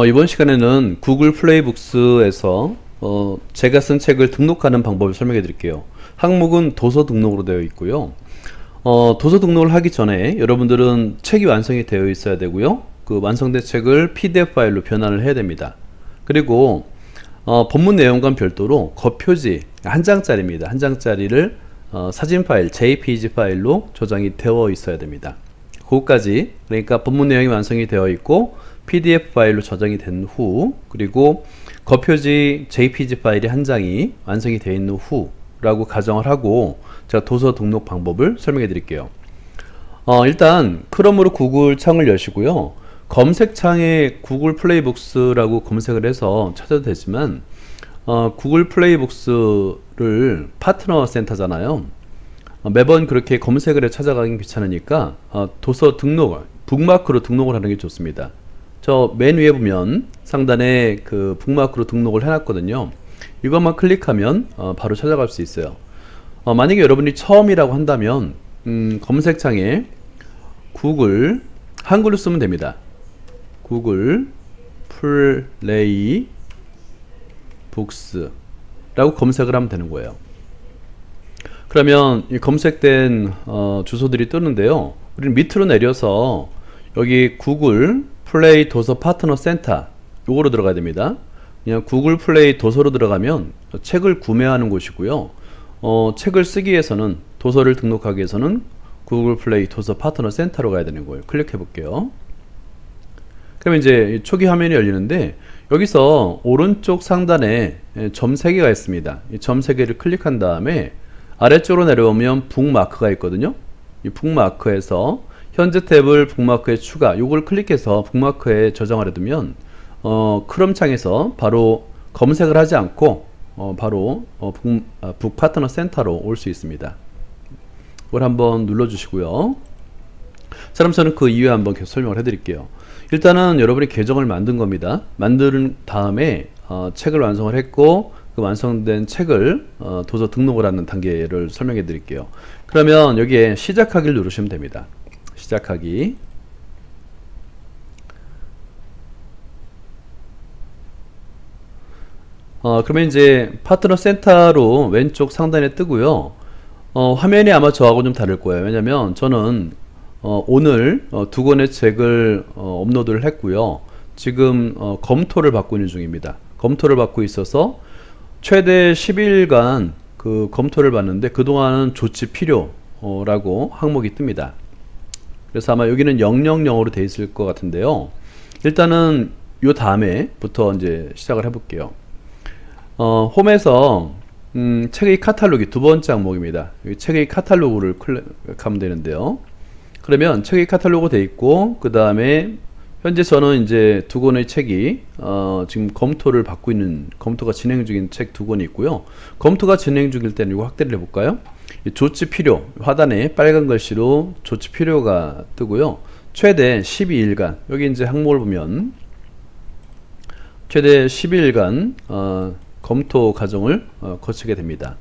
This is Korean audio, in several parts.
이번 시간에는 구글 플레이북스에서 제가 쓴 책을 등록하는 방법을 설명해 드릴게요. 항목은 도서 등록으로 되어 있고요. 도서 등록을 하기 전에 여러분들은 책이 완성이 되어 있어야 되고요. 그 완성된 책을 PDF 파일로 변환을 해야 됩니다. 그리고 본문 내용과 별도로 겉표지 한 장짜리입니다. 한 장짜리를 사진 파일, JPG 파일로 저장이 되어 있어야 됩니다. 그것까지, 그러니까 본문 내용이 완성이 되어 있고 PDF 파일로 저장이 된 후, 그리고 겉표지 JPG 파일이 한 장이 완성이 되어 있는 후라고 가정을 하고 제가 도서 등록 방법을 설명해 드릴게요. 일단 크롬으로 구글 창을 여시고요. 검색창에 구글 플레이북스라고 검색을 해서 찾아도 되지만 구글 플레이북스를 파트너 센터잖아요. 매번 그렇게 검색을 해 찾아가긴 귀찮으니까 도서 등록, 북마크로 등록을 하는 게 좋습니다. 저 맨 위에 보면 상단에 그 북마크로 등록을 해놨거든요. 이것만 클릭하면 바로 찾아갈 수 있어요. 만약에 여러분이 처음이라고 한다면 검색창에 구글 한글로 쓰면 됩니다. 구글 플레이 북스 라고 검색을 하면 되는 거예요. 그러면 이 검색된 주소들이 뜨는데요. 우리는 밑으로 내려서 여기 구글 플레이 도서 파트너 센터 요거로 들어가야 됩니다. 그냥 구글 플레이 도서로 들어가면 책을 구매하는 곳이고요. 책을 쓰기 위해서는, 도서를 등록하기 위해서는 구글 플레이 도서 파트너 센터로 가야 되는 거예요. 클릭해 볼게요. 그러면 이제 초기 화면이 열리는데 여기서 오른쪽 상단에 점 3개가 있습니다. 이 점 3개를 클릭한 다음에 아래쪽으로 내려오면 북마크가 있거든요. 이 북마크에서 현재 탭을 북마크에 추가, 요걸 클릭해서 북마크에 저장하려 두면 크롬 창에서 바로 검색을 하지 않고 바로 북 파트너 센터로 올 수 있습니다. 이걸 한번 눌러 주시고요. 자, 그럼 저는 그 이후에 한번 계속 설명을 해 드릴게요. 일단은 여러분이 계정을 만든 겁니다. 만든 다음에 책을 완성을 했고 그 완성된 책을 도서 등록을 하는 단계를 설명해 드릴게요. 그러면 여기에 시작하기를 누르시면 됩니다. 시작하기. 그러면 이제 파트너 센터로 왼쪽 상단에 뜨고요. 화면이 아마 저하고 좀 다를 거예요. 왜냐면 저는 오늘 2권의 책을 업로드를 했고요. 지금 검토를 받고 있는 중입니다. 검토를 받고 있어서 최대 10일간 그 검토를 받는데 그동안은 조치 필요라고 항목이 뜹니다. 그래서 아마 여기는 000으로 되어 있을 것 같은데요. 일단은 요 다음에부터 이제 시작을 해볼게요. 홈에서 책의 카탈로그 두 번째 항목입니다. 여기 책의 카탈로그를 클릭하면 되는데요. 그러면 책의 카탈로그 돼 있고 그 다음에 현재 저는 이제 2권의 책이 지금 검토를 받고 있는, 검토가 진행 중인 책 2권이 있고요. 검토가 진행 중일 때는 이거 확대를 해볼까요? 조치 필요, 하단에 빨간 글씨로 조치 필요가 뜨고요. 최대 12일간, 여기 이제 항목을 보면 최대 12일간 검토 과정을 거치게 됩니다.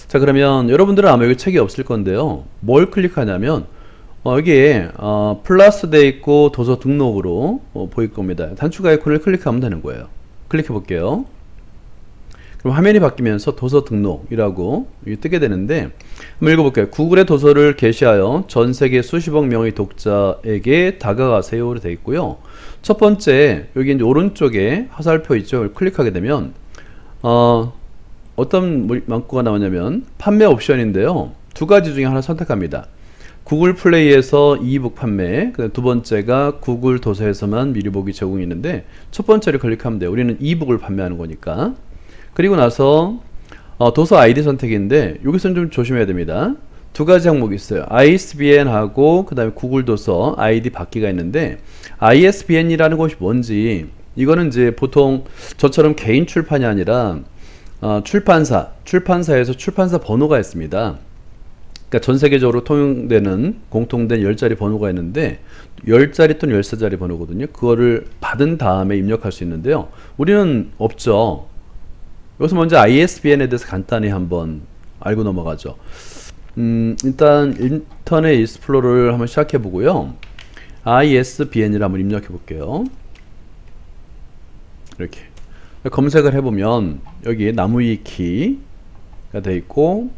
자, 그러면 여러분들은 아마 여기 책이 없을 건데요. 뭘 클릭하냐면 여기에 플러스 되어 있고 도서 등록으로 보일 겁니다. 단축 아이콘을 클릭하면 되는 거예요. 클릭해 볼게요. 그럼 화면이 바뀌면서 도서 등록이라고 뜨게 되는데 한번 읽어볼게요. 구글의 도서를 게시하여 전 세계 수십억 명의 독자에게 다가가세요로 되어 있고요. 첫 번째 여기 이제 오른쪽에 화살표 있죠. 클릭하게 되면 어떤 문구가 나오냐면 판매 옵션인데요. 두 가지 중에 하나 선택합니다. 구글 플레이에서 이북 판매, 두 번째가 구글 도서에서만 미리 보기 제공이 있는데 첫 번째를 클릭하면 돼요. 우리는 이북을 판매하는 거니까. 그리고 나서 도서 아이디 선택인데 여기서는 좀 조심해야 됩니다. 두 가지 항목이 있어요. ISBN하고 그 다음에 구글 도서 아이디 받기가 있는데 ISBN이라는 것이 뭔지, 이거는 이제 보통 저처럼 개인 출판이 아니라 출판사에서 출판사 번호가 있습니다. 그러니까 전 세계적으로 통용되는 공통된 10자리 번호가 있는데 10자리 또는 13자리 번호거든요. 그거를 받은 다음에 입력할 수 있는데요. 우리는 없죠. 여기서 먼저 ISBN에 대해서 간단히 한번 알고 넘어가죠. 일단 인터넷 익스플로러를 한번 시작해 보고요. ISBN이라 한번 입력해 볼게요. 이렇게 검색을 해보면 여기 나무위키가 되어 있고,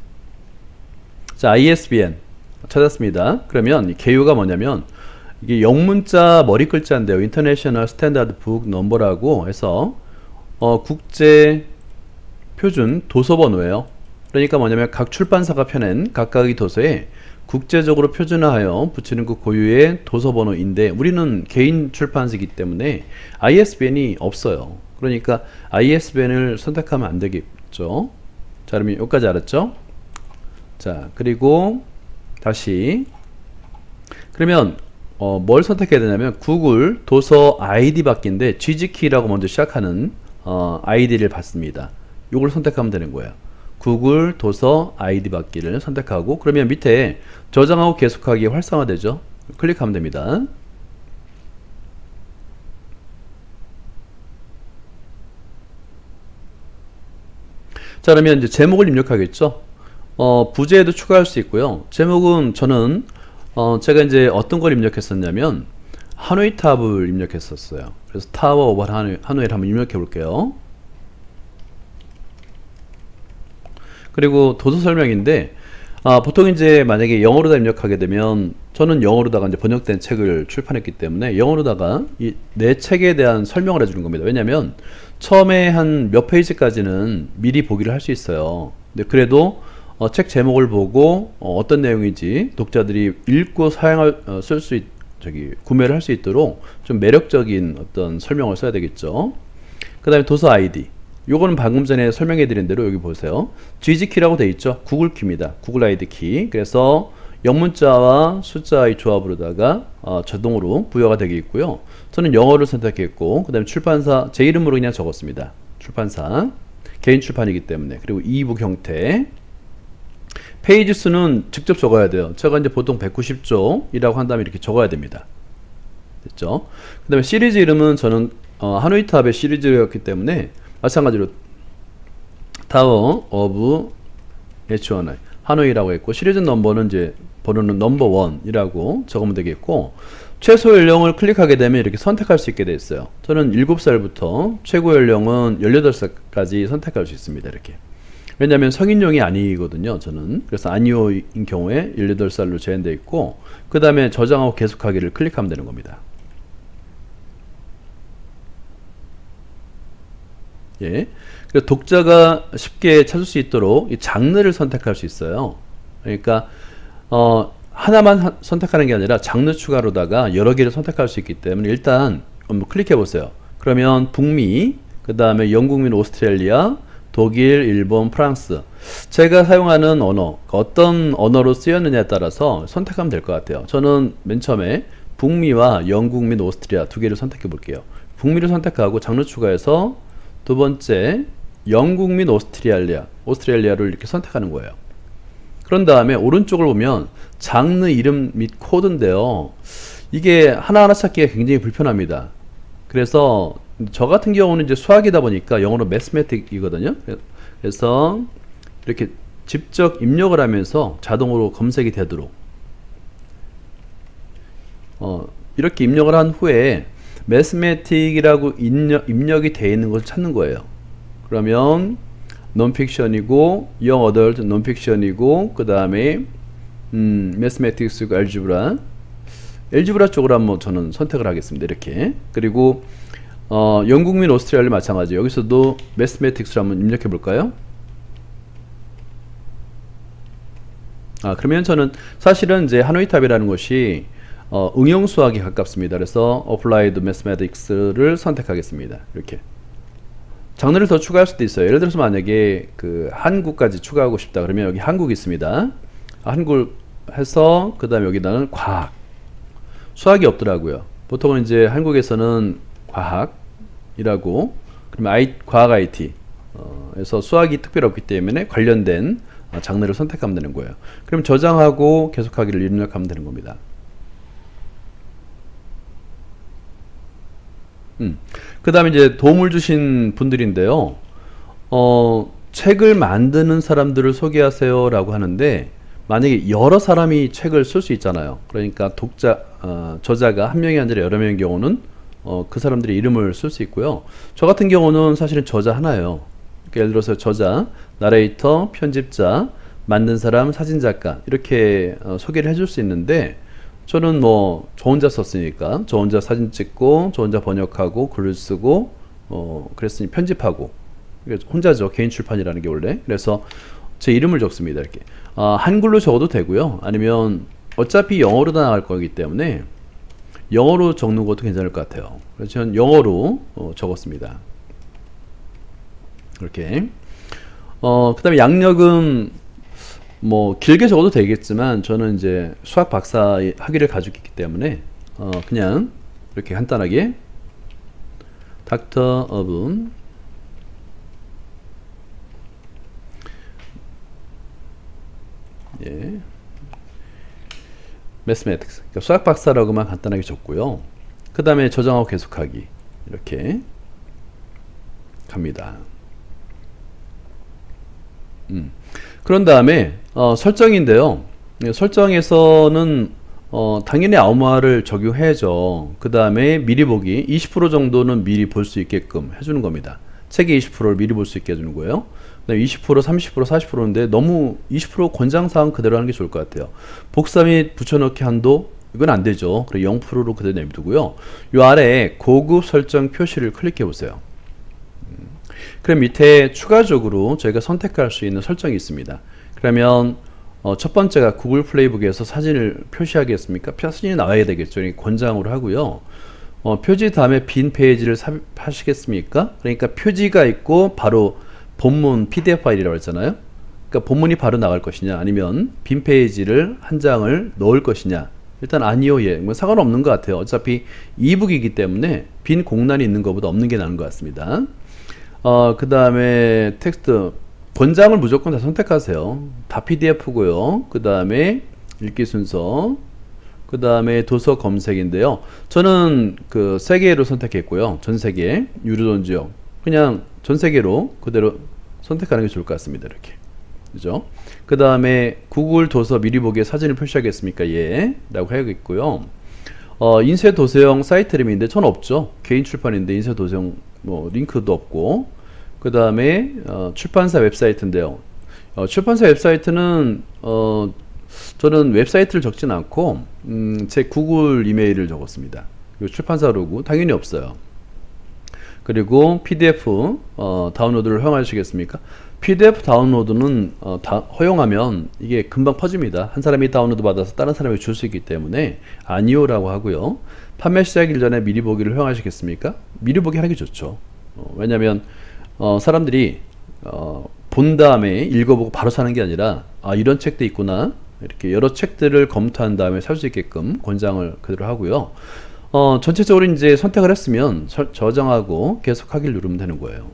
자, ISBN 찾았습니다. 그러면 이 개요가 뭐냐면 이게 영문자 머리 글자인데요. International Standard Book Number라고 해서 국제 표준 도서 번호예요. 그러니까 뭐냐면 각 출판사가 펴낸 각각의 도서에 국제적으로 표준화하여 붙이는 그 고유의 도서 번호인데, 우리는 개인 출판사이기 때문에 ISBN이 없어요. 그러니까 ISBN을 선택하면 안 되겠죠. 자, 그러면 여기까지 알았죠? 자, 그리고 다시 그러면 뭘 선택해야 되냐면 구글 도서 아이디 받기인데 GG키라고 먼저 시작하는 아이디를 받습니다. 요걸 선택하면 되는 거예요. 구글 도서 아이디 받기를 선택하고, 그러면 밑에 저장하고 계속하기 활성화되죠. 클릭하면 됩니다. 자, 그러면 이제 제목을 입력하겠죠. 부제에도 추가할 수 있고요. 제목은 저는 제가 이제 어떤 걸 입력했었냐면 하노이 탑을 입력했었어요. 그래서 타워 오버 하노이를 한번 입력해 볼게요. 그리고 도서 설명인데 보통 이제 만약에 영어로다 입력하게 되면, 저는 영어로다가 이제 번역된 책을 출판했기 때문에 영어로다가 내 책에 대한 설명을 해주는 겁니다. 왜냐면 처음에 한 몇 페이지까지는 미리 보기를 할 수 있어요. 근데 그래도 책 제목을 보고 어떤 내용인지 독자들이 읽고 구매를 할 수 있도록 좀 매력적인 어떤 설명을 써야 되겠죠. 그 다음에 도서 아이디, 요거는 방금 전에 설명해 드린 대로 여기 보세요. GG키라고 되어 있죠. 구글 키입니다. 구글 아이디 키. 그래서 영문자와 숫자의 조합으로다가 자동으로 부여가 되게 있고요. 저는 영어를 선택했고, 그 다음에 출판사 제 이름으로 그냥 적었습니다. 출판사 개인 출판이기 때문에. 그리고 이북 형태, 페이지 수는 직접 적어야 돼요. 제가 이제 보통 190쪽이라고 한 다음에 이렇게 적어야 됩니다. 됐죠? 그 다음에 시리즈 이름은 저는 하노이 탑의 시리즈였기 때문에 마찬가지로 타워 오브 H1I 하노이라고 했고, 시리즈 넘버는 이제 번호는 넘버 1이라고 적으면 되겠고, 최소 연령을 클릭하게 되면 이렇게 선택할 수 있게 되어 있어요. 저는 7살부터 최고 연령은 18살까지 선택할 수 있습니다. 이렇게. 왜냐하면 성인용이 아니거든요. 저는. 그래서 아니오인 경우에 18살로 제한되어 있고, 그 다음에 저장하고 계속하기를 클릭하면 되는 겁니다. 예. 그래서 독자가 쉽게 찾을 수 있도록 이 장르를 선택할 수 있어요. 그러니까 하나만 선택하는 게 아니라 장르 추가로다가 여러 개를 선택할 수 있기 때문에 일단 한번 클릭해 보세요. 그러면 북미, 그 다음에 영국민, 오스트레일리아, 독일, 일본, 프랑스, 제가 사용하는 언어, 어떤 언어로 쓰였느냐에 따라서 선택하면 될 것 같아요. 저는 맨 처음에 북미와 영국 및 오스트리아 두 개를 선택해 볼게요. 북미를 선택하고 장르 추가해서 두 번째 영국 및 오스트레일리아를 이렇게 선택하는 거예요. 그런 다음에 오른쪽을 보면 장르 이름 및 코드인데요. 이게 하나하나 찾기가 굉장히 불편합니다. 그래서 저 같은 경우는 이제 수학이다 보니까 영어로 매스매틱이거든요. 그래서 이렇게 직접 입력을 하면서 자동으로 검색이 되도록 이렇게 입력을 한 후에 매스매틱이라고 입력이 되어 있는 것을 찾는 거예요. 그러면 논픽션이고 영 어덜트 논픽션이고, 그 다음에 매스매틱스고 엘지브라 쪽으로 한번 저는 선택을 하겠습니다. 이렇게. 그리고 영국 및 오스트리아를 마찬가지. 여기서도 매스매틱스를 한번 입력해 볼까요? 그러면 저는 사실은 이제 하노이탑이라는 것이 응용 수학에 가깝습니다. 그래서 Applied Mathematics를 선택하겠습니다. 이렇게. 장르를 더 추가할 수도 있어요. 예를 들어서 만약에 그 한국까지 추가하고 싶다 그러면 여기 한국이 있습니다. 한국 해서 그 다음에 여기다는 과학, 수학이 없더라고요. 보통은 이제 한국에서는 과학이라고, 그러면 과학 IT 에서 수학이 특별히 없기 때문에 관련된 장르를 선택하면 되는 거예요. 그럼 저장하고 계속하기를 입력하면 되는 겁니다. 그 다음에 이제 도움을 주신 분들인데요. 책을 만드는 사람들을 소개하세요 라고 하는데, 만약에 여러 사람이 책을 쓸 수 있잖아요. 그러니까 저자가 한 명이 아니라 여러 명의 경우는 그 사람들의 이름을 쓸 수 있고요. 저 같은 경우는 사실은 저자 하나예요. 그러니까 예를 들어서 저자, 나레이터, 편집자, 만든 사람, 사진작가 이렇게 소개를 해줄 수 있는데, 저는 뭐 저 혼자 썼으니까 저 혼자 사진 찍고 저 혼자 번역하고 글을 쓰고 그랬으니 편집하고, 혼자죠. 개인 출판이라는 게 원래. 그래서 제 이름을 적습니다. 이렇게 한글로 적어도 되고요. 아니면 어차피 영어로 다 나갈 거기 때문에 영어로 적는 것도 괜찮을 것 같아요. 그래서 저는 영어로 적었습니다. 이렇게. 그 다음에 양력은 뭐 길게 적어도 되겠지만, 저는 이제 수학 박사 학위를 가지고 있기 때문에 그냥 이렇게 간단하게 Doctor of Mathematics, 그러니까 수학 박사라고만 간단하게 적고요. 그 다음에 저장하고 계속하기 이렇게 갑니다. 그런 다음에 설정인데요. 설정에서는 당연히 아무화를 적용해야죠. 그 다음에 미리 보기 20% 정도는 미리 볼 수 있게끔 해주는 겁니다. 책의 20%를 미리 볼 수 있게 해주는 거예요. 그다음에 20%, 30%, 40%인데 너무 20% 권장사항 그대로 하는 게 좋을 것 같아요. 복사 및 붙여넣기 한도, 이건 안 되죠. 그래서 0%로 그대로 내두고요. 요 아래에 고급 설정 표시를 클릭해 보세요. 그럼 밑에 추가적으로 저희가 선택할 수 있는 설정이 있습니다. 그러면 첫 번째가 구글 플레이북에서 사진을 표시하겠습니까? 사진이 나와야 되겠죠. 권장으로 하고요. 표지 다음에 빈 페이지를 삽입하시겠습니까? 그러니까 표지가 있고 바로 본문 PDF 파일이라고 했잖아요. 그러니까 본문이 바로 나갈 것이냐, 아니면 빈 페이지를 한 장을 넣을 것이냐. 일단 아니요, 예. 뭐 상관없는 것 같아요. 어차피 이북이기 때문에 빈 공란이 있는 것보다 없는 게 나은 것 같습니다. 그 다음에 텍스트 권장을 무조건 다 선택하세요. 다 PDF고요. 그 다음에 읽기 순서, 그 다음에 도서 검색인데요. 저는 그 세계로 선택했고요. 전 세계 유료존 지역 그냥 전 세계로 그대로 선택하는 게 좋을 것 같습니다. 이렇게, 그죠? 그 다음에 구글 도서 미리 보기에 사진을 표시하겠습니까? 예, 라고 해야겠고요. 인쇄 도서형 사이트 이름인데 전 없죠. 개인 출판인데 인쇄 도서형 뭐 링크도 없고. 그 다음에 출판사 웹사이트인데요. 출판사 웹사이트는 저는 웹사이트를 적진 않고 제 구글 이메일을 적었습니다. 그리고 출판사 로고 당연히 없어요. 그리고 PDF 다운로드를 허용하시겠습니까? PDF 다운로드는 허용하면 이게 금방 퍼집니다. 한 사람이 다운로드 받아서 다른 사람에게 줄 수 있기 때문에 아니오라고 하고요. 판매 시작일 전에 미리 보기를 허용하시겠습니까? 미리 보기 하는 게 좋죠. 왜냐면 사람들이 본 다음에 읽어보고 바로 사는 게 아니라 이런 책도 있구나, 이렇게 여러 책들을 검토한 다음에 살 수 있게끔 권장을 그대로 하고요. 전체적으로 이제 선택을 했으면 저장하고 계속하기를 누르면 되는 거예요.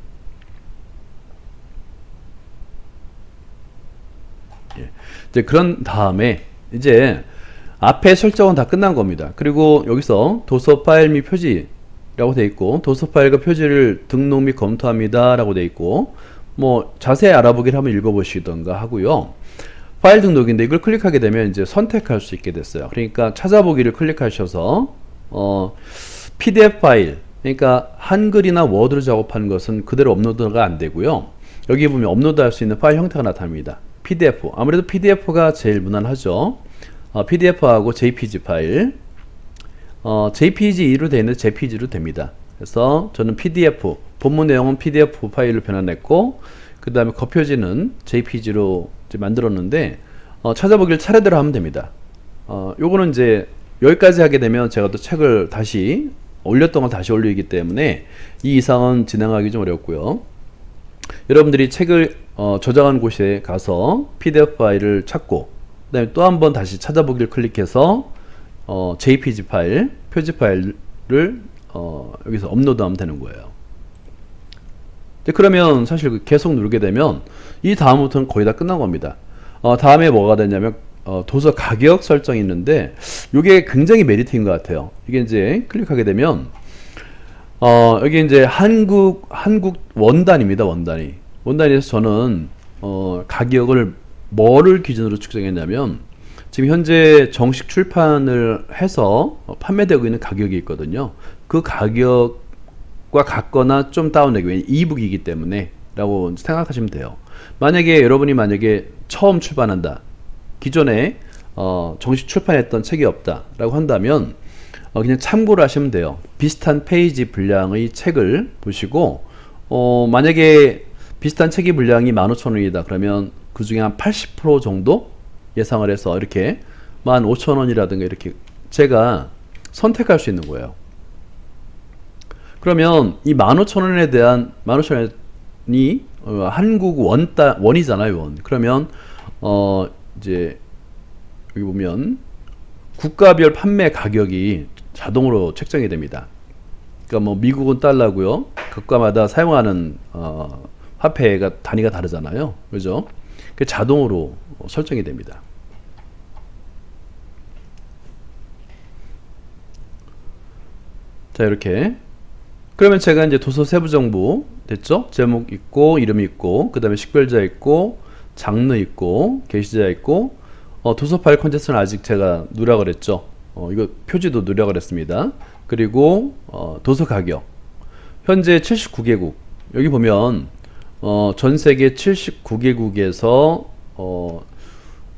예. 이제 그런 다음에 이제 앞에 설정은 다 끝난 겁니다. 그리고 여기서 도서 파일 및 표지 라고 되어 있고, 도서 파일과 표지를 등록 및 검토합니다 라고 되어 있고, 뭐 자세히 알아보기를 한번 읽어보시던가 하고요. 파일 등록인데 이걸 클릭하게 되면 이제 선택할 수 있게 됐어요. 그러니까 찾아보기를 클릭하셔서 PDF 파일, 그러니까 한글이나 워드로 작업하는 것은 그대로 업로드가 안 되고요. 여기 보면 업로드 할 수 있는 파일 형태가 나타납니다. PDF, 아무래도 PDF가 제일 무난하죠. PDF하고 JPG 파일, JPG2로 되어 있는데 JPG로 됩니다. 그래서 저는 PDF, 본문 내용은 PDF 파일로 변환했고, 그 다음에 겉표지는 JPG로 이제 만들었는데, 찾아보기를 차례대로 하면 됩니다. 요거는 이제 여기까지 하게 되면 제가 또 책을 다시 올렸던 걸 다시 올리기 때문에 이 이상은 진행하기 좀 어렵고요. 여러분들이 책을 저장한 곳에 가서 PDF 파일을 찾고, 그 다음에 또 한 번 다시 찾아보기를 클릭해서 JPG 파일, 표지 파일을 여기서 업로드하면 되는 거예요. 그러면 사실 계속 누르게 되면 이 다음부터는 거의 다 끝난 겁니다. 다음에 뭐가 되냐면 도서 가격 설정이 있는데, 이게 굉장히 메리트인 것 같아요. 이게 이제 클릭하게 되면 여기 이제 한국 원단입니다. 원단에서 저는 가격을 뭐를 기준으로 측정했냐면, 지금 현재 정식 출판을 해서 판매되고 있는 가격이 있거든요. 그 가격과 같거나 좀 다운되기, 왜냐면 이북이기 때문에 라고 생각하시면 돼요. 만약에 여러분이 처음 출판한다, 기존에 정식 출판했던 책이 없다 라고 한다면 그냥 참고를 하시면 돼요. 비슷한 페이지 분량의 책을 보시고 만약에 비슷한 책의 분량이 15,000원이다 그러면 그 중에 한 80% 정도 예상을 해서 이렇게 15,000원이라든가 이렇게 제가 선택할 수 있는 거예요. 그러면 이 15,000원에 대한 15,000원이 한국 원이잖아요, 원. 그러면 이제 여기 보면 국가별 판매 가격이 자동으로 책정이 됩니다. 그러니까 뭐 미국은 달러고요. 국가마다 사용하는 화폐가 단위가 다르잖아요. 그죠? 그 자동으로 설정이 됩니다. 자, 이렇게. 그러면 제가 이제 도서 세부 정보 됐죠? 제목 있고, 이름 있고, 그 다음에 식별자 있고, 장르 있고, 게시자 있고, 도서 파일 컨텐츠는 아직 제가 누락을 했죠. 이거 표지도 누락을 했습니다. 그리고 도서 가격. 현재 79개국. 여기 보면 전 세계 79개국에서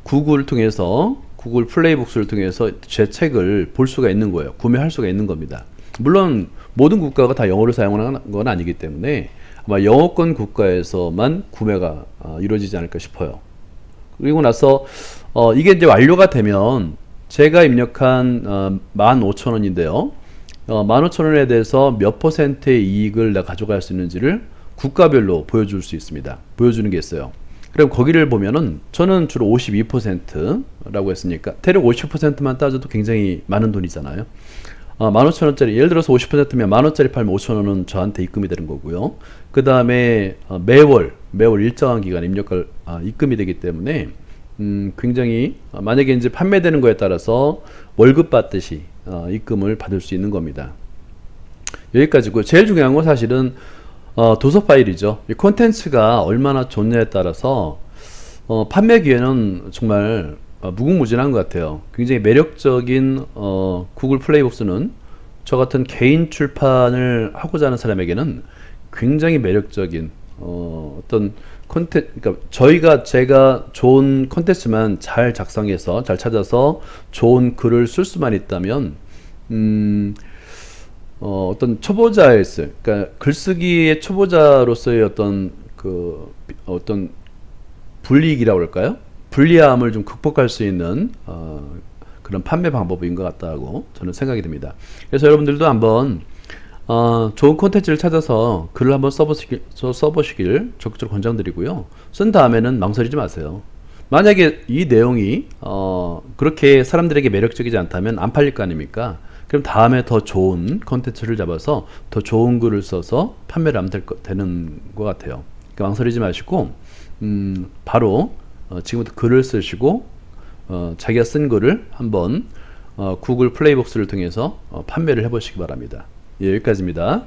구글 통해서, 구글 플레이북스를 통해서 제 책을 볼 수가 있는 거예요. 구매할 수가 있는 겁니다. 물론 모든 국가가 다 영어를 사용하는 건 아니기 때문에 아마 영어권 국가에서만 구매가 이루어지지 않을까 싶어요. 그리고 나서 이게 이제 완료가 되면 제가 입력한 15,000원인데요. 15,000원에 대해서 몇 퍼센트의 이익을 내가 가져갈 수 있는지를 국가별로 보여줄 수 있습니다. 보여주는 게 있어요. 그럼 거기를 보면은 저는 주로 52%라고 했으니까 대략 50%만 따져도 굉장히 많은 돈이잖아요. 15,000원짜리, 예를 들어서 50%면 만원짜리 팔면 5,000원은 저한테 입금이 되는 거고요. 그 다음에 매월 일정한 기간 입금이 되기 때문에 굉장히 만약에 이제 판매되는 거에 따라서 월급 받듯이 입금을 받을 수 있는 겁니다. 여기까지고요. 제일 중요한 건 사실은 도서 파일이죠. 이 콘텐츠가 얼마나 좋냐에 따라서 판매 기회는 정말 무궁무진한 것 같아요. 굉장히 매력적인 구글 플레이북스는 저 같은 개인 출판을 하고자 하는 사람에게는 굉장히 매력적인 어떤 그러니까 제가 좋은 콘텐츠만 잘 작성해서 잘 찾아서 좋은 글을 쓸 수만 있다면 어떤 그러니까 글쓰기의 초보자로서의 어떤 불이익이라고 할까요? 불리함을 좀 극복할 수 있는 그런 판매 방법인 것 같다고 저는 생각이 듭니다. 그래서 여러분들도 한번 좋은 콘텐츠를 찾아서 글을 한번 써보시길 적극적으로 권장드리고요. 쓴 다음에는 망설이지 마세요. 만약에 이 내용이 그렇게 사람들에게 매력적이지 않다면 안 팔릴 거 아닙니까? 그럼 다음에 더 좋은 콘텐츠를 잡아서 더 좋은 글을 써서 판매를 하면 되는 것 같아요. 그러니까 망설이지 마시고 바로 지금부터 글을 쓰시고 자기가 쓴 글을 한번 구글 플레이북스를 통해서 판매를 해보시기 바랍니다. 예, 여기까지입니다.